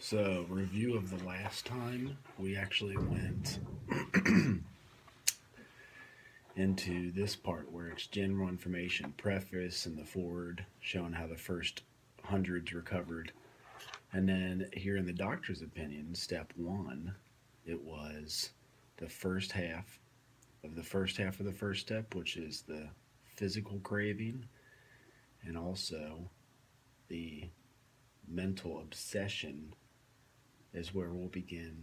So, review of the last time, we actually went into this part where it's general information, preface, and the forward, showing how the first hundreds recovered. And then here in the doctor's opinion, step one, it was the first half of the first step, which is the physical craving, and also the mental obsession is where we'll begin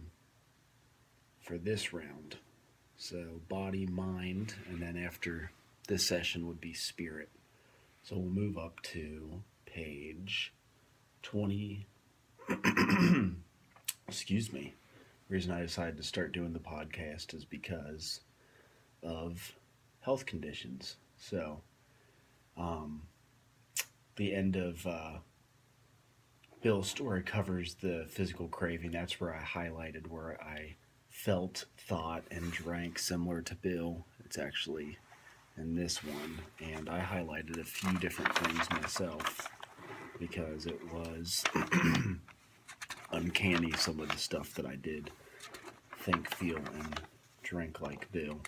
for this round. So body, mind, and then after this session would be spirit. So we'll move up to page 20. Excuse me. The reason I decided to start doing the podcast is because of health conditions. So, um, the end of Bill's story covers the physical craving. That's where I highlighted where I felt, thought, and drank similar to Bill. It's actually in this one, and I highlighted a few different things myself because it was uncanny, some of the stuff that I did think, feel, and drink like Bill.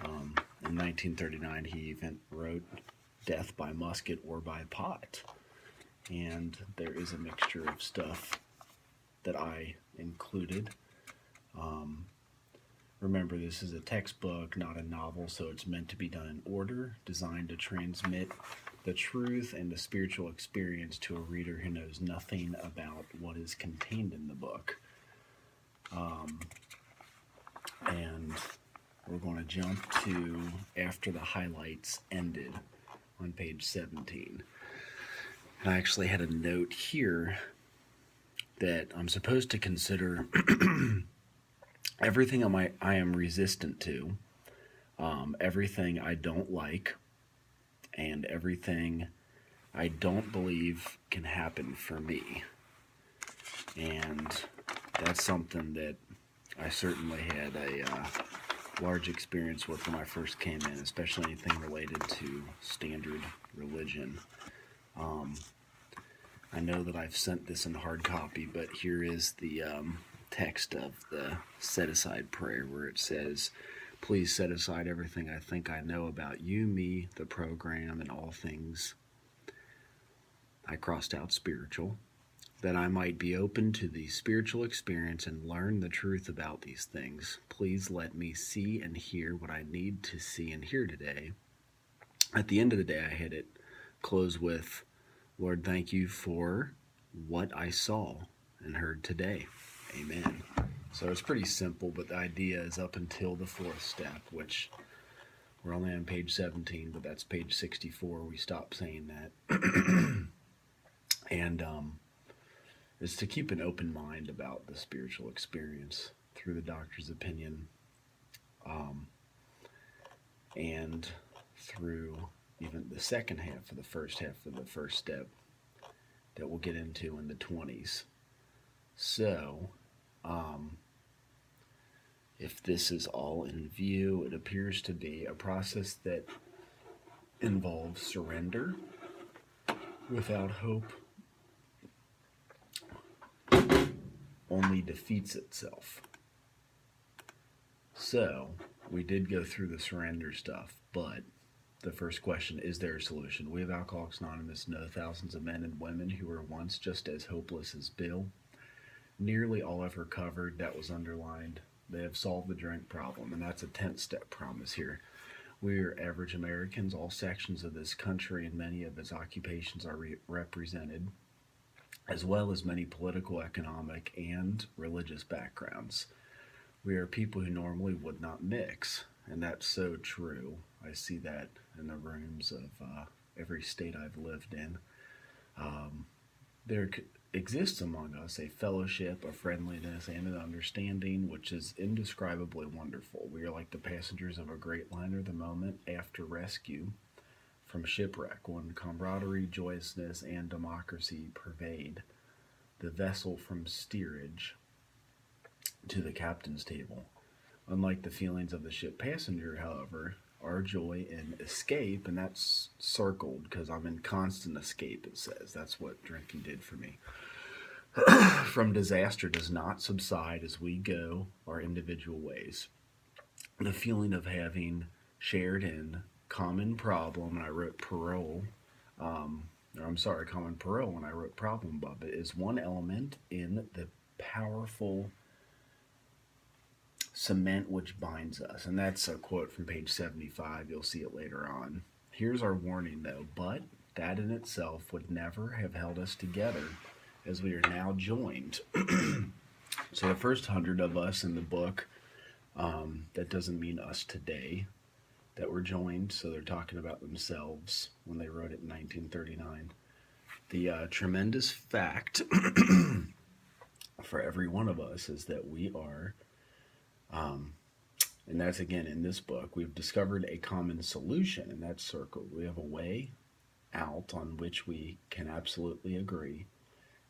In 1939, he even wrote death by musket or by pot. And there is a mixture of stuff that I included. Remember, this is a textbook, not a novel, so it's meant to be done in order, designed to transmit the truth and the spiritual experience to a reader who knows nothing about what is contained in the book. And we're going to jump to after the highlights ended on page 17. And I actually had a note here that I'm supposed to consider everything I am resistant to, everything I don't like, and everything I don't believe can happen for me. And that's something that I certainly had a large experience with when I first came in, especially anything related to standard religion. I know that I've sent this in hard copy, but here is the text of the set-aside prayer where it says, "Please set aside everything I think I know about you, me, the program, and all things." I crossed out spiritual, that I might be open to the spiritual experience and learn the truth about these things. Please let me see and hear what I need to see and hear today. At the end of the day, I had it close with, "Lord, thank you for what I saw and heard today. Amen." So it's pretty simple, but the idea is up until the fourth step, which we're only on page 17, but that's page 64. We stopped saying that. And is to keep an open mind about the spiritual experience through the doctor's opinion, and through even the second half of the first step that we'll get into in the 20s. So, if this is all in view, it appears to be a process that involves surrender without hope, only defeats itself. So, we did go through the surrender stuff, but the first question, is there a solution? We of Alcoholics Anonymous know thousands of men and women who were once just as hopeless as Bill. Nearly all have recovered. That was underlined. They have solved the drink problem, and that's a 10th step promise here. We are average Americans. All sections of this country and many of its occupations are represented, as well as many political, economic, and religious backgrounds. We are people who normally would not mix, and that's so true. I see that in the rooms of every state I've lived in. There exists among us a fellowship, a friendliness, and an understanding which is indescribably wonderful. We are like the passengers of a great liner the moment after rescue from shipwreck, when camaraderie, joyousness, and democracy pervade the vessel from steerage to the captain's table. Unlike the feelings of the ship passenger, however, our joy in escape, and that's circled because I'm in constant escape, it says. That's what drinking did for me. from disaster does not subside as we go our individual ways. The feeling of having shared in common problem, and I wrote parole, or I'm sorry, common parole when I wrote problem above it, is one element in the powerful cement which binds us. And that's a quote from page 75. You'll see it later on. Here's our warning though, but that in itself would never have held us together as we are now joined. So the first 100 of us in the book, that doesn't mean us today, that were joined. So they're talking about themselves when they wrote it in 1939. The tremendous fact for every one of us is that we are, and that's again in this book, we've discovered a common solution, and that's circled. We have a way out on which we can absolutely agree,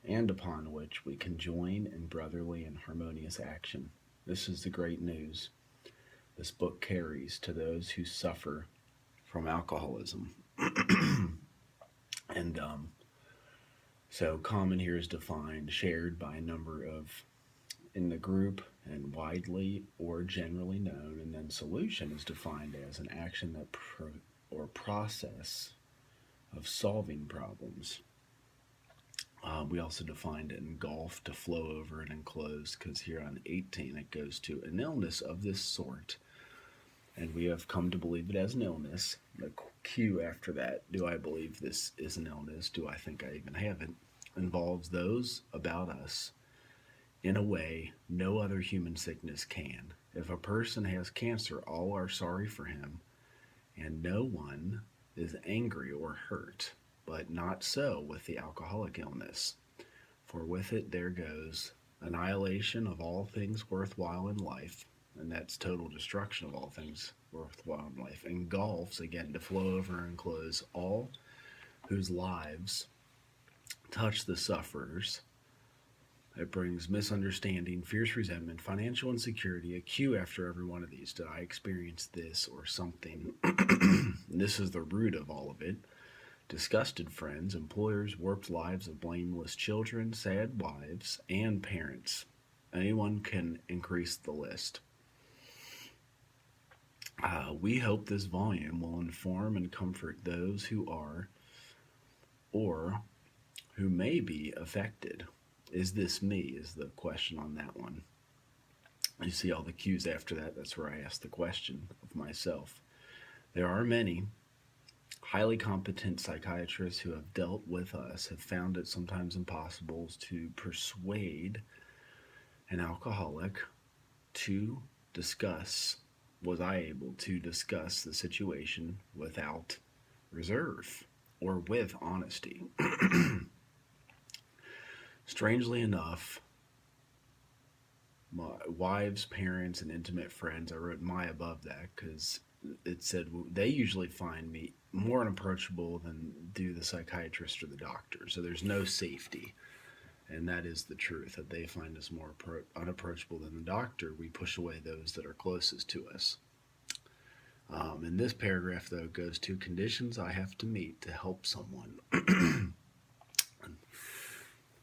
and upon which we can join in brotherly and harmonious action. This is the great news this book carries to those who suffer from alcoholism. And so common here is defined, shared by a number of in the group and widely or generally known, and then solution is defined as an action that or process of solving problems. We also defined it in golf to flow over and enclose, because here on 18 it goes to an illness of this sort, and we have come to believe it as an illness. The cue after that, do I believe this is an illness? Do I think I even have it? Involves those about us in a way no other human sickness can. If a person has cancer, all are sorry for him, and no one is angry or hurt. But not so with the alcoholic illness, for with it there goes annihilation of all things worthwhile in life, and that's total destruction of all things worthwhile in life, engulfs, again, to flow over and close all whose lives touch the sufferers. It brings misunderstanding, fierce resentment, financial insecurity, a cue after every one of these. Did I experience this or something? This is the root of all of it. Disgusted friends, employers, warped lives of blameless children, sad wives, and parents. Anyone can increase the list. We hope this volume will inform and comfort those who are or who may be affected. Is this me? Is the question on that one. You see all the cues after that. That's where I ask the question of myself. There are many highly competent psychiatrists who have dealt with us have found it sometimes impossible to persuade an alcoholic to discuss. Was I able to discuss the situation without reserve or with honesty? Strangely enough, my wives, parents, and intimate friends, I wrote my above that because it said they usually find me more unapproachable than do the psychiatrist or the doctor. So there's no safety. And that is the truth, that they find us more unapproachable than the doctor. We push away those that are closest to us. In this paragraph, though, it goes to conditions I have to meet to help someone.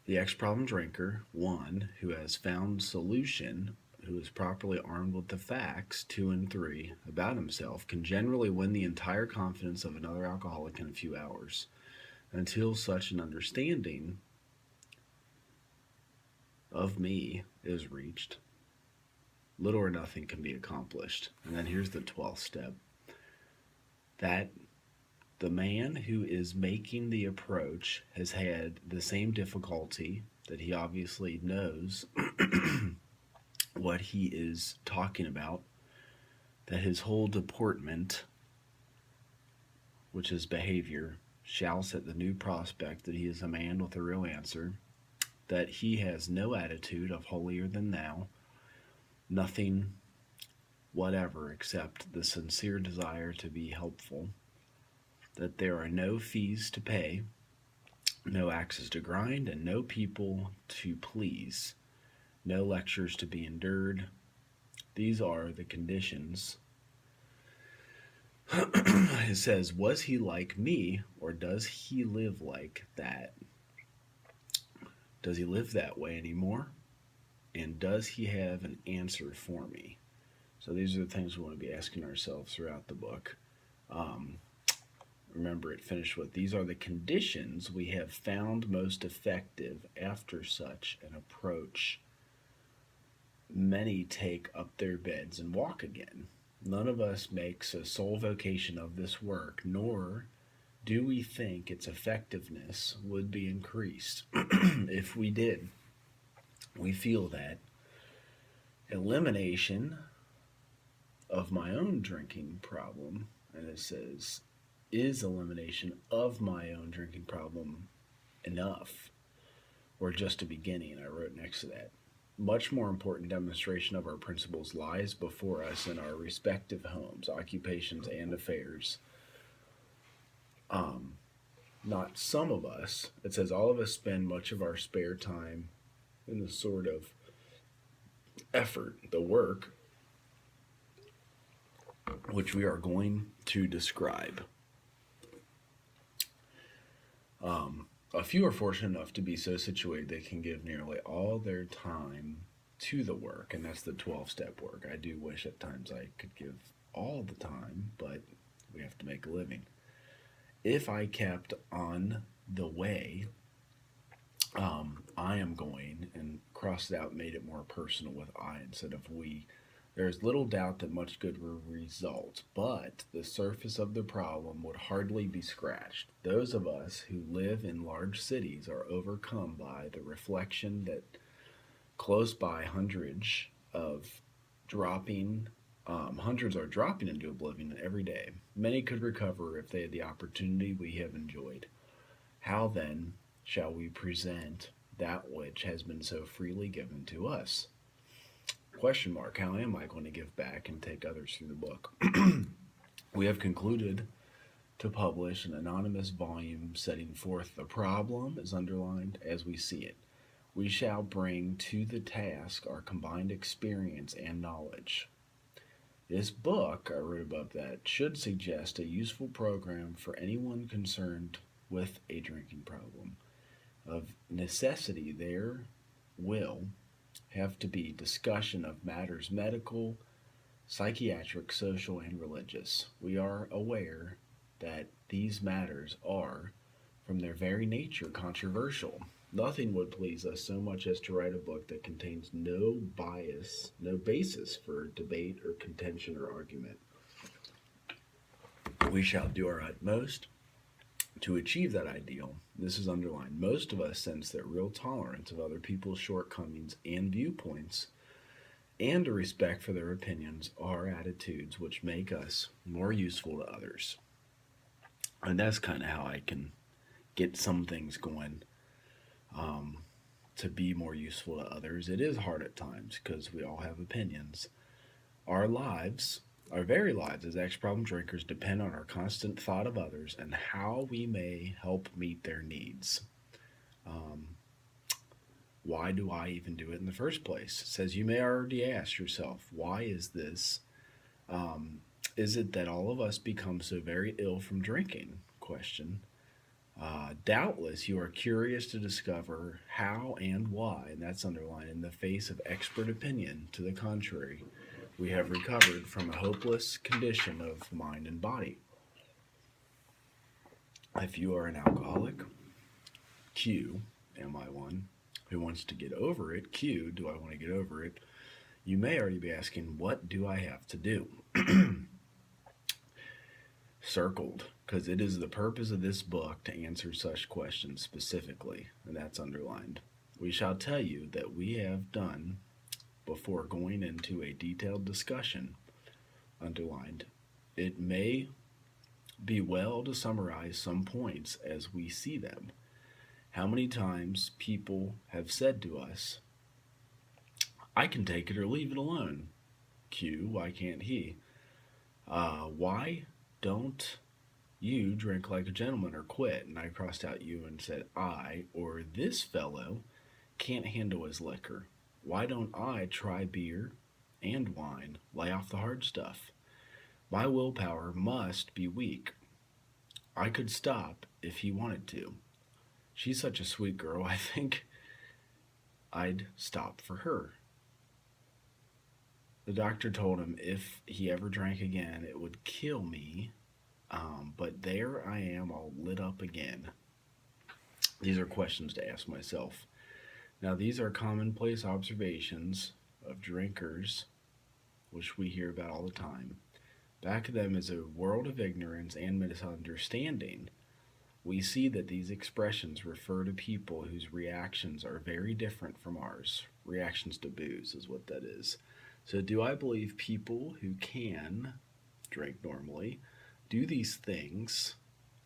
The ex-problem drinker, 1, who has found solution, who is properly armed with the facts, 2 and 3, about himself, can generally win the entire confidence of another alcoholic in a few hours. Until such an understanding of me is reached, little or nothing can be accomplished. And then here's the 12th step. That the man who is making the approach has had the same difficulty, that he obviously knows what he is talking about, that his whole deportment, which is behavior, shouts at the new prospect that he is a man with a real answer, that he has no attitude of holier than thou, nothing whatever except the sincere desire to be helpful, that there are no fees to pay, no axes to grind, and no people to please, no lectures to be endured. These are the conditions. It says, was he like me, or does he live like that? Does he live that way anymore? And does he have an answer for me? So these are the things we want to be asking ourselves throughout the book. Um, Remember, it finished with these are the conditions we have found most effective after such an approach. Many take up their beds and walk again. None of us makes a sole vocation of this work, nor do we think its effectiveness would be increased. If we did, we feel that elimination of my own drinking problem, and it says, is elimination of my own drinking problem enough, or just a beginning? I wrote next to that. Much more important demonstration of our principles lies before us in our respective homes, occupations, and affairs. Not some of us, it says all of us spend much of our spare time in the sort of effort, the work, which we are going to describe. A few are fortunate enough to be so situated they can give nearly all their time to the work, and that's the 12-step work. I do wish at times I could give all the time, but we have to make a living. If I kept on the way, I am going, and crossed it out, made it more personal with I instead of we. There is little doubt that much good will result, but the surface of the problem would hardly be scratched. Those of us who live in large cities are overcome by the reflection that close by hundreds are dropping into oblivion every day. Many could recover if they had the opportunity we have enjoyed. How then shall we present that which has been so freely given to us? Question mark, how am I going to give back and take others through the book? We have concluded to publish an anonymous volume setting forth the problem, is underlined, as we see it. We shall bring to the task our combined experience and knowledge. This book, I wrote above that, should suggest a useful program for anyone concerned with a drinking problem. Of necessity, there will have to be discussion of matters medical, psychiatric, social, and religious. We are aware that these matters are, from their very nature, controversial. Nothing would please us so much as to write a book that contains no bias, no basis for debate or contention or argument. We shall do our utmost to achieve that ideal. This is underlined. Most of us sense that real tolerance of other people's shortcomings and viewpoints and a respect for their opinions are attitudes which make us more useful to others. And that's kind of how I can get some things going to be more useful to others. It is hard at times because we all have opinions. Our lives, our very lives as ex-problem drinkers, depend on our constant thought of others and how we may help meet their needs. Why do I even do it in the first place? It says you may already ask yourself, why is this? Is it that all of us become so very ill from drinking? Question. Doubtless you are curious to discover how and why, and that's underlined, in the face of expert opinion to the contrary. We have recovered from a hopeless condition of mind and body. If you are an alcoholic, Q, am I one, who wants to get over it, Q, do I want to get over it? You may already be asking, what do I have to do? Circled, because it is the purpose of this book to answer such questions specifically, and that's underlined. We shall tell you that we have done before going into a detailed discussion, underlined. It may be well to summarize some points as we see them. How many times people have said to us, I can take it or leave it alone. Q, why can't he? Why don't you drink like a gentleman or quit? And I crossed out you and said I, or this fellow can't handle his liquor. Why don't I try beer and wine, lay off the hard stuff? My willpower must be weak. I could stop if he wanted to. She's such a sweet girl, I think I'd stop for her. The doctor told him if he ever drank again, it would kill me. But there I am, all lit up again. These are questions to ask myself. Now, these are commonplace observations of drinkers, which we hear about all the time. Back of them is a world of ignorance and misunderstanding. We see that these expressions refer to people whose reactions are very different from ours. Reactions to booze is what that is. So, do I believe people who can drink normally do these things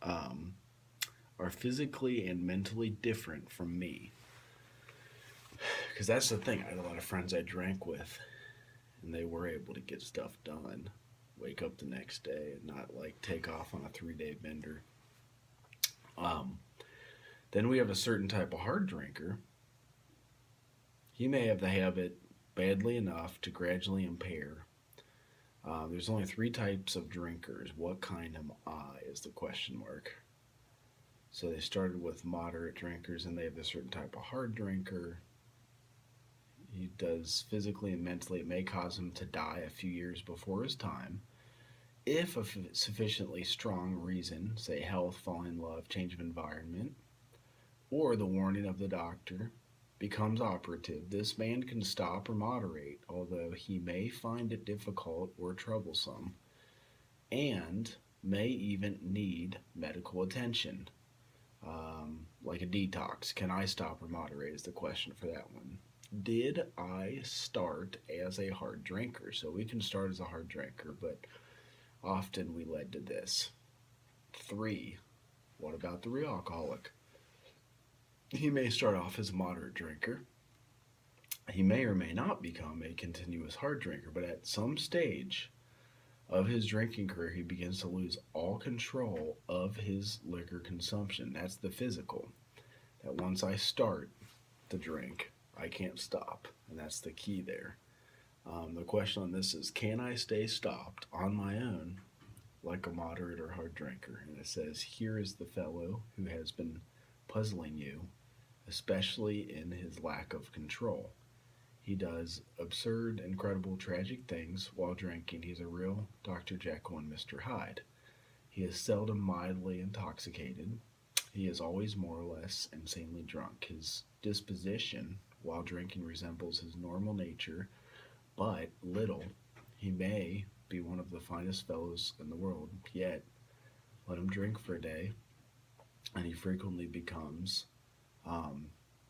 um, are physically and mentally different from me? Because that's the thing. I had a lot of friends I drank with, and they were able to get stuff done. Wake up the next day and not like take off on a 3-day bender. Um, then we have a certain type of hard drinker. He may have the habit badly enough to gradually impair. There's only 3 types of drinkers. What kind am I is the question mark. So they started with moderate drinkers, and they have a certain type of hard drinker. He does physically and mentally. It may cause him to die a few years before his time. If a sufficiently strong reason, say health, falling in love, change of environment, or the warning of the doctor becomes operative, this man can stop or moderate, although he may find it difficult or troublesome, and may even need medical attention, like a detox. Can I stop or moderate is the question for that one. Did I start as a hard drinker? So we can start as a hard drinker, but often we led to this. 3, what about the real alcoholic? He may start off as a moderate drinker. He may or may not become a continuous hard drinker, but at some stage of his drinking career, he begins to lose all control of his liquor consumption. That's the physical. That once I start to drink, I can't stop, and that's the key there. The question on this is, can I stay stopped on my own like a moderate or hard drinker? And it says, here is the fellow who has been puzzling you, especially in his lack of control. He does absurd, incredible, tragic things while drinking. He's a real Dr. Jekyll and Mr. Hyde. He is seldom mildly intoxicated. He is always more or less insanely drunk. His disposition while drinking resembles his normal nature, but little. He may be one of the finest fellows in the world, yet let him drink for a day, and he frequently becomes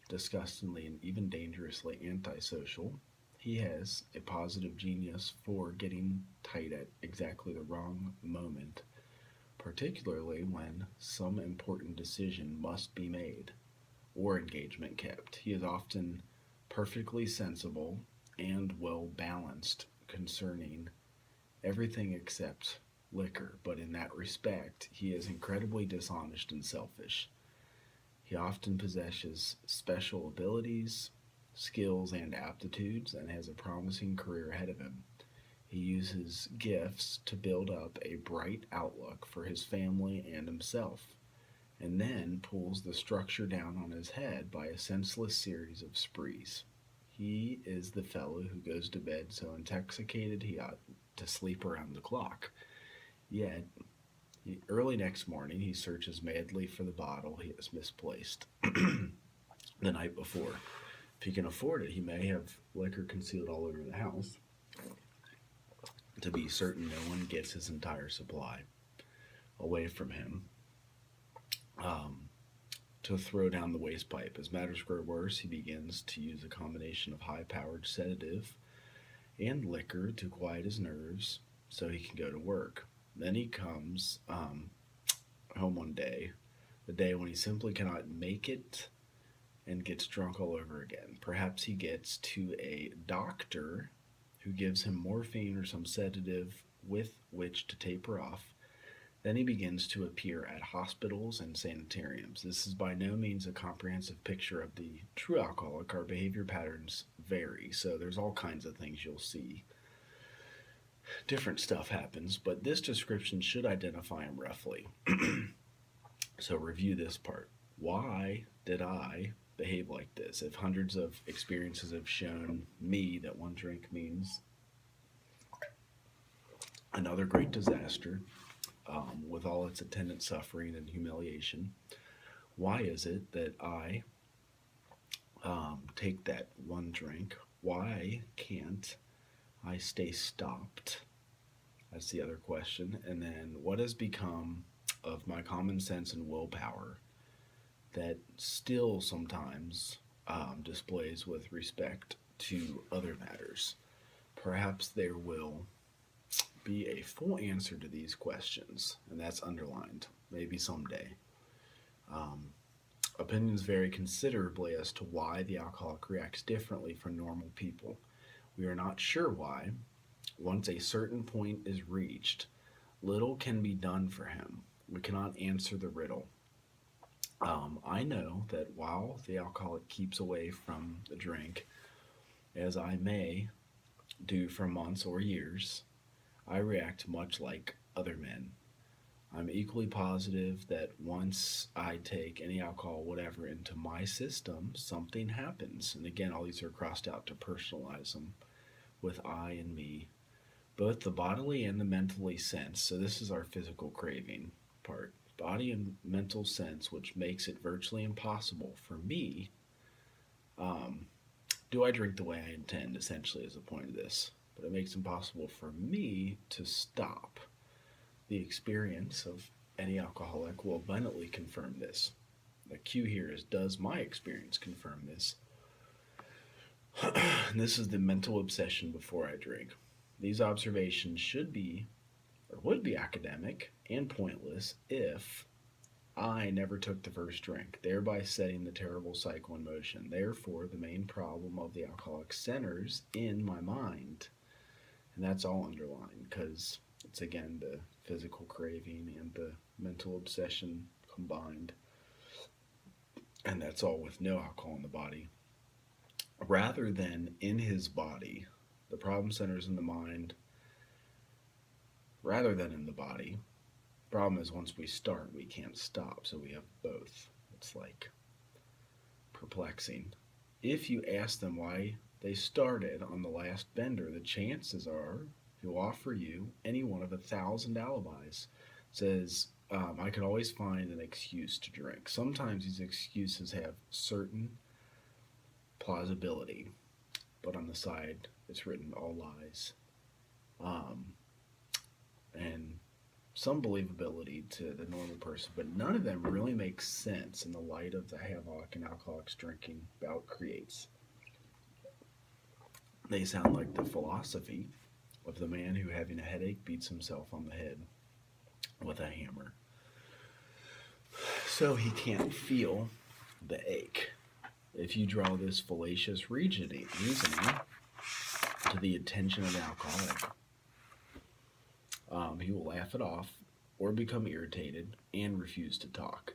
disgustingly and even dangerously antisocial. He has a positive genius for getting tight at exactly the wrong moment, particularly when some important decision must be made or engagement kept. He is often perfectly sensible and well balanced concerning everything except liquor, but in that respect, he is incredibly dishonest and selfish. He often possesses special abilities, skills, and aptitudes, and has a promising career ahead of him. He uses gifts to build up a bright outlook for his family and himself, and then pulls the structure down on his head by a senseless series of sprees. He is the fellow who goes to bed so intoxicated he ought to sleep around the clock. Yet, early next morning, he searches madly for the bottle he has misplaced the night before. If he can afford it, he may have liquor concealed all over the house to be certain no one gets his entire supply away from him, to throw down the waste pipe. As matters grow worse, he begins to use a combination of high-powered sedative and liquor to quiet his nerves so he can go to work. Then he comes home one day, the day when he simply cannot make it, and gets drunk all over again. Perhaps he gets to a doctor who gives him morphine or some sedative with which to taper off. Then he begins to appear at hospitals and sanitariums. This is by no means a comprehensive picture of the true alcoholic. Our behavior patterns vary, so there's all kinds of things you'll see. Different stuff happens, but this description should identify him roughly. So review this part. Why did I behave like this? is. If hundreds of experiences have shown me that one drink means another great disaster, with all its attendant suffering and humiliation, why is it that I take that one drink? Why can't I stay stopped? That's the other question. And then what has become of my common sense and willpower that still sometimes displays with respect to other matters? Perhaps there will be a full answer to these questions, and that's underlined, maybe someday. Opinions vary considerably as to why the alcoholic reacts differently from normal people. We are not sure why. Once a certain point is reached, little can be done for him. We cannot answer the riddle. I know that while the alcoholic keeps away from the drink, as I may do for months or years, I react much like other men. I'm equally positive that once I take any alcohol, whatever, into my system, something happens. And again, all these are crossed out to personalize them with I and me, both the bodily and the mentally sense. So this is our physical craving part. Body and mental sense, which makes it virtually impossible for me. Do I drink the way I intend, essentially, is the point of this. But it makes it impossible for me to stop. The experience of any alcoholic will abundantly confirm this. The cue here is, does my experience confirm this? This is the mental obsession before I drink. These observations should be, or would be, academic and pointless if I never took the first drink, thereby setting the terrible cycle in motion. Therefore, the main problem of the alcoholic centers in my mind. And that's all underlined because it's, again, the physical craving and the mental obsession combined. And that's all with no alcohol in the body. Rather than in his body, the problem centers in the mind rather than in the body. Problem is, once we start, we can't stop, so we have both. It's like perplexing. If you ask them why they started on the last bender, the chances are he'll offer you any one of 1,000 alibis. Says, I could always find an excuse to drink. Sometimes these excuses have certain plausibility, but on the side it's written all lies. And some believability to the normal person, but none of them really make sense in the light of the havoc an alcoholic's drinking bout creates. They sound like the philosophy of the man who, having a headache, beats himself on the head with a hammer, so he can't feel the ache. If you draw this fallacious reasoning to the attention of the alcoholic, he will laugh it off or become irritated and refuse to talk.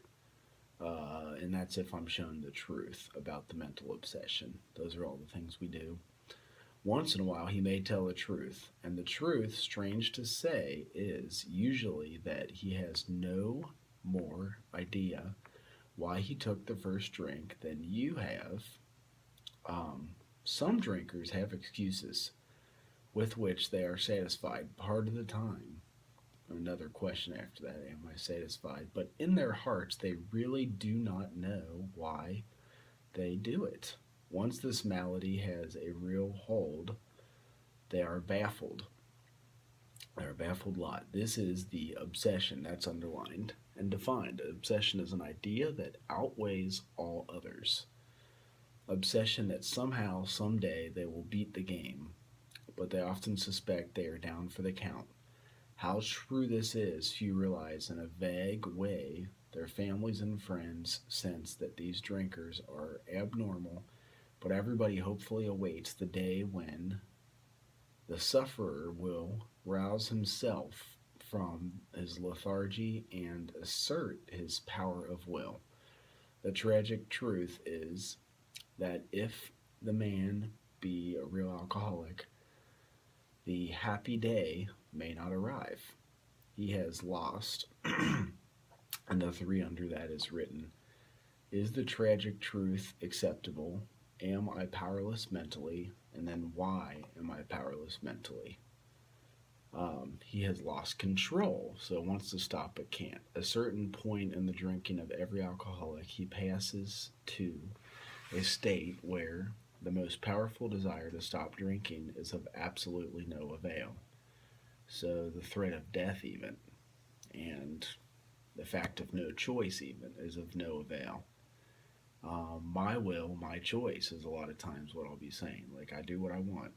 And that's if I'm shown the truth about the mental obsession. Those are all the things we do. Once in a while, he may tell the truth. And the truth, strange to say, is usually that he has no more idea why he took the first drink than you have. Some drinkers have excuses with which they are satisfied part of the time. Another question after that, am I satisfied? But in their hearts, they really do not know why they do it. Once this malady has a real hold, they are baffled. They're a baffled lot. This is the obsession that's underlined and defined. Obsession is an idea that outweighs all others. Obsession that somehow, someday, they will beat the game, but they often suspect they are down for the count. How true this is, few realize. In a vague way, their families and friends sense that these drinkers are abnormal, but everybody hopefully awaits the day when the sufferer will rouse himself from his lethargy and assert his power of will. The tragic truth is that if the man be a real alcoholic, the happy day may not arrive. He has lost, and the 3 under that is written, Is the tragic truth acceptable? Am I powerless mentally? And then why am I powerless mentally? He has lost control, so wants to stop but can't. A certain point in the drinking of every alcoholic, he passes to a state where the most powerful desire to stop drinking is of absolutely no avail. So the threat of death, even, and the fact of no choice, even, is of no avail. My will, my choice is a lot of times what I'll be saying. Like, I do what I want.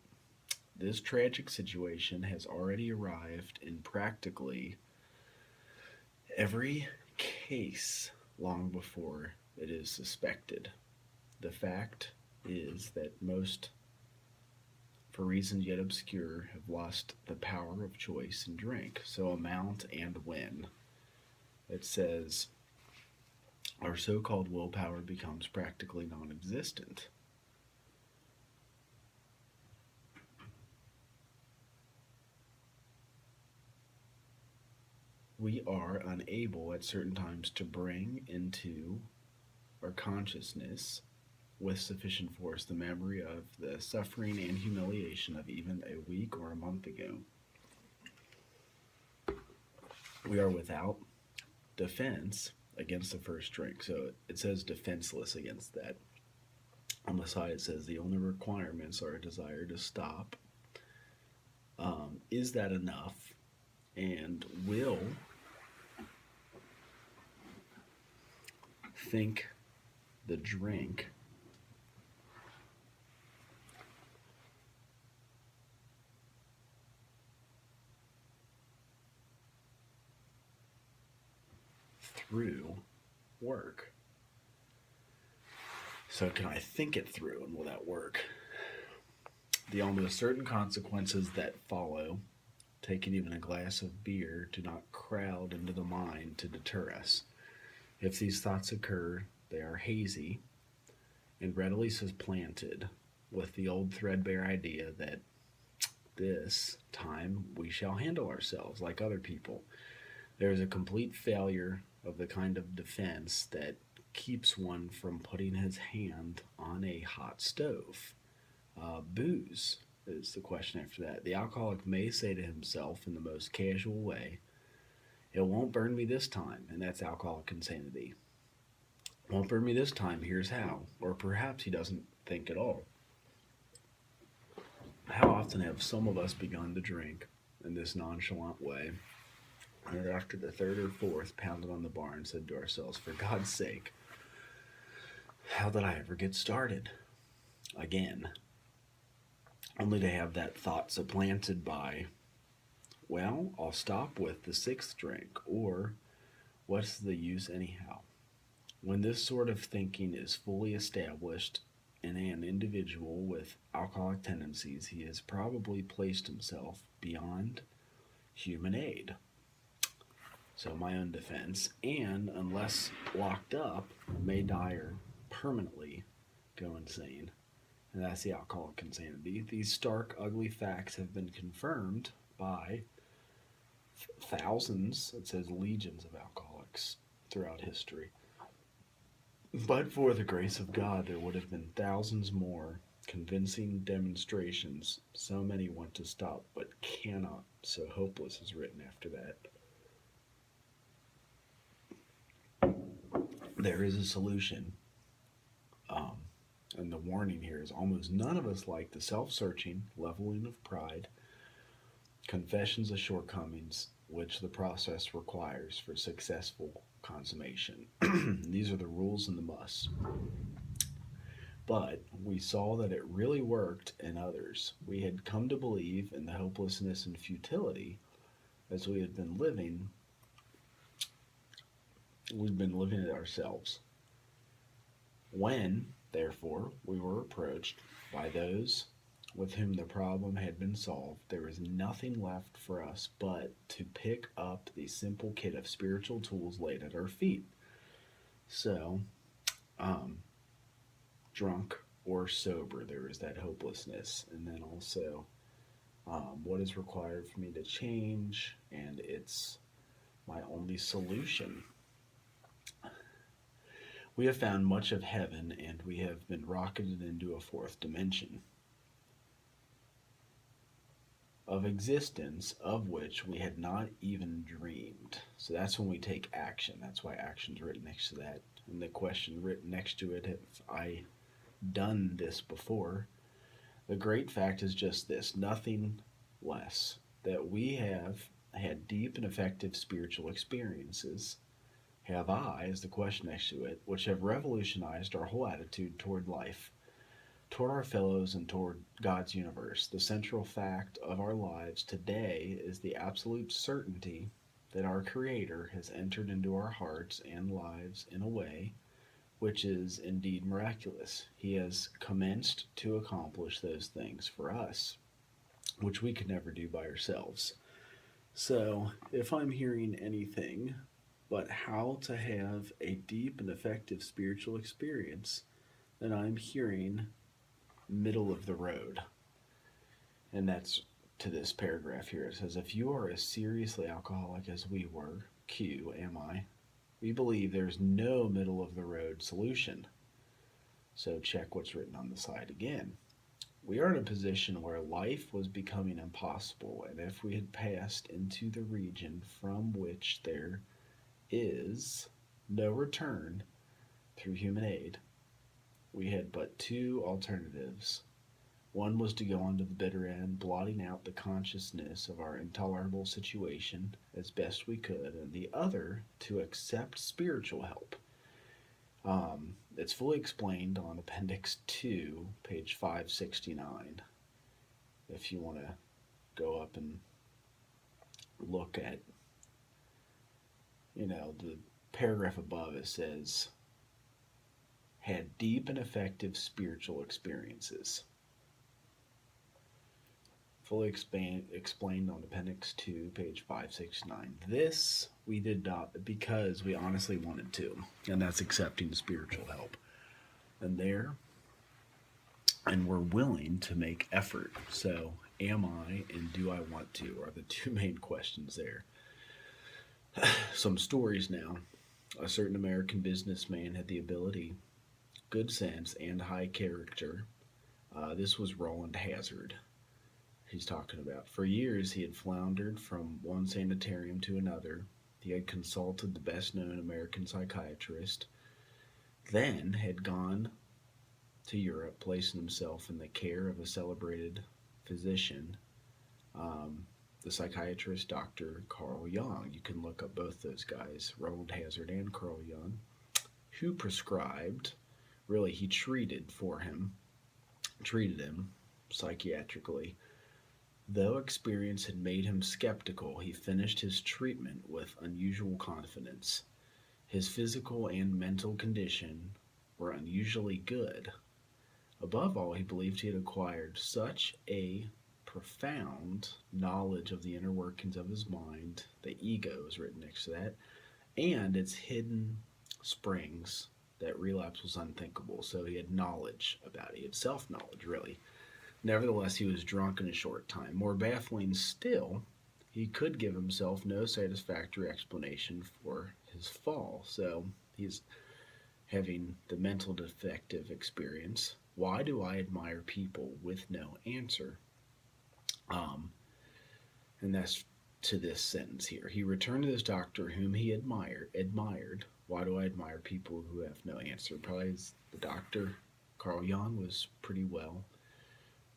This tragic situation has already arrived in practically every case long before it is suspected. The fact is that most, for reasons yet obscure, have lost the power of choice and drink. So amount and when. It says our so-called willpower becomes practically non-existent. We are unable at certain times to bring into our consciousness with sufficient force the memory of the suffering and humiliation of even a week or a month ago. We are without defense against the first drink. So it says defenseless against that. On the side it says the only requirements are a desire to stop. Is that enough? And will think the drink through work? So can I think it through, and will that work? The almost certain consequences that follow taking even a glass of beer do not crowd into the mind to deter us. If these thoughts occur, they are hazy and readily supplanted with the old threadbare idea that this time we shall handle ourselves like other people. There is a complete failure of the kind of defense that keeps one from putting his hand on a hot stove. Booze is the question after that. The alcoholic may say to himself in the most casual way, "It won't burn me this time," and that's alcoholic insanity. "Won't burn me this time, here's how." Or perhaps he doesn't think at all. How often have some of us begun to drink in this nonchalant way, and after the third or fourth pounded on the bar and said to ourselves, "For God's sake, how did I ever get started?" Again, only to have that thought supplanted by, "Well, I'll stop with the sixth drink," or "What's the use anyhow?" When this sort of thinking is fully established in an individual with alcoholic tendencies, he has probably placed himself beyond human aid. So my own defense, and unless locked up, may die or permanently go insane. And that's the alcoholic insanity. These stark, ugly facts have been confirmed by thousands, it says legions of alcoholics throughout history. But for the grace of God, there would have been thousands more convincing demonstrations. So many want to stop, but cannot. So hopeless is written after that. There is a solution. And the warning here is almost none of us like the self-searching, leveling of pride, confessions of shortcomings, which the process requires for successful consummation. These are the rules and the musts. But we saw that it really worked in others. We had come to believe in the hopelessness and futility as we'd been living it ourselves. When, therefore, we were approached by those with whom the problem had been solved, there was nothing left for us but to pick up the simple kit of spiritual tools laid at our feet. So, drunk or sober, there is that hopelessness. And then also, what is required for me to change, and it's my only solution. We have found much of heaven, and we have been rocketed into a fourth dimension of existence of which we had not even dreamed. So that's when we take action. That's why action's written next to that. And the question written next to it, have I done this before? The great fact is just this, nothing less, that we have had deep and effective spiritual experiences. Have I, is the question next to it, which have revolutionized our whole attitude toward life, toward our fellows, and toward God's universe. The central fact of our lives today is the absolute certainty that our Creator has entered into our hearts and lives in a way which is indeed miraculous. He has commenced to accomplish those things for us, which we could never do by ourselves. So, if I'm hearing anything but how to have a deep and effective spiritual experience, then I'm hearing middle of the road. And that's to this paragraph here. It says, if you are as seriously alcoholic as we were, Q, am I, we believe there's no middle of the road solution. So check what's written on the side again. We are in a position where life was becoming impossible, and if we had passed into the region from which there is no return through human aid, we had but two alternatives. One was to go on to the bitter end, blotting out the consciousness of our intolerable situation as best we could, and the other to accept spiritual help. It's fully explained on Appendix 2, page 569, if you want to go up and look at, the paragraph above. It says, had deep and effective spiritual experiences. Fully explained on Appendix 2, page 569. This we did not because we honestly wanted to, and that's accepting spiritual help. And we're willing to make effort. So, am I and do I want to are the two main questions there. Some stories now. A certain American businessman had the ability, good sense, and high character. This was Roland Hazard. He's talking about. For years, he had floundered from one sanitarium to another. He had consulted the best-known American psychiatrist, then had gone to Europe, placing himself in the care of a celebrated physician, the psychiatrist Dr. Carl Jung. You can look up both those guys, Roland Hazard and Carl Jung, who prescribed, really he treated him psychiatrically. Though experience had made him skeptical, he finished his treatment with unusual confidence. His physical and mental condition were unusually good. Above all, he believed he had acquired such a profound knowledge of the inner workings of his mind, the ego is written next to that, and its hidden springs, that relapse was unthinkable. So he had knowledge about it. He had self-knowledge, really. Nevertheless, he was drunk in a short time. More baffling still, he could give himself no satisfactory explanation for his fall. So he's having the mental defective experience. Why do I admire people with no answer? And that's to this sentence here. He returned to this doctor whom he admired. Why do I admire people who have no answer? Probably the doctor, Carl Jung, was pretty well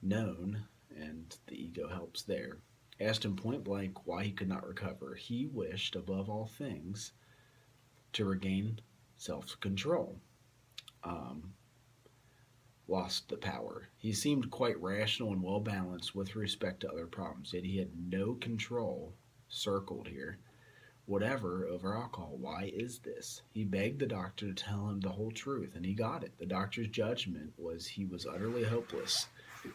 known, and the ego helps there. Asked him point blank why he could not recover. He wished, above all things, to regain self-control. Lost the power. He seemed quite rational and well-balanced with respect to other problems, yet he had no control, circled here, whatever, over alcohol. Why is this? He begged the doctor to tell him the whole truth, and he got it. The doctor's judgment was he was utterly hopeless.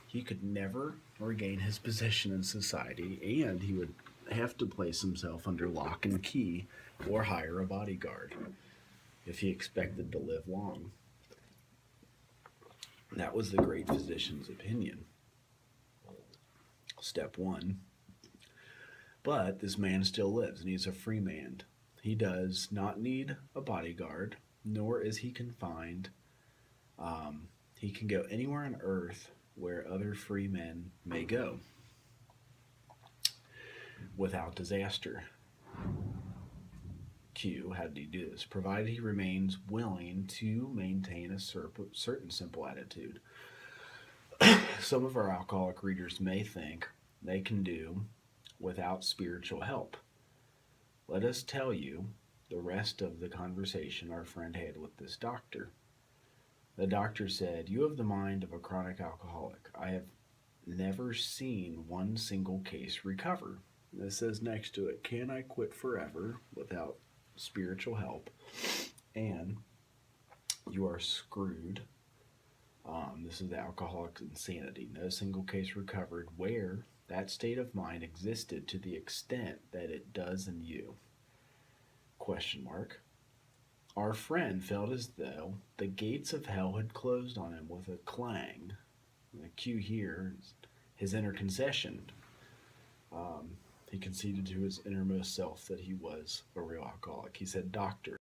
He could never regain his position in society, and he would have to place himself under lock and key or hire a bodyguard if he expected to live long. That was the great physician's opinion. Step 1. But this man still lives, and he's a free man. He does not need a bodyguard. nor is he confined. He can go anywhere on earth where other free men may go without disaster. Q, how did he do this? Provided he remains willing to maintain a certain simple attitude. Some of our alcoholic readers may think they can do without spiritual help. Let us tell you the rest of the conversation our friend had with this doctor. The doctor said, "You have the mind of a chronic alcoholic. I have never seen one single case recover." This says next to it, "Can I quit forever without spiritual help?" And you are screwed. This is the alcoholic's insanity. No single case recovered where that state of mind existed to the extent that it does in you. Question mark. Our friend felt as though the gates of hell had closed on him with a clang. The cue here is his inner concession. He conceded to his innermost self that he was a real alcoholic. He said, "Doctor,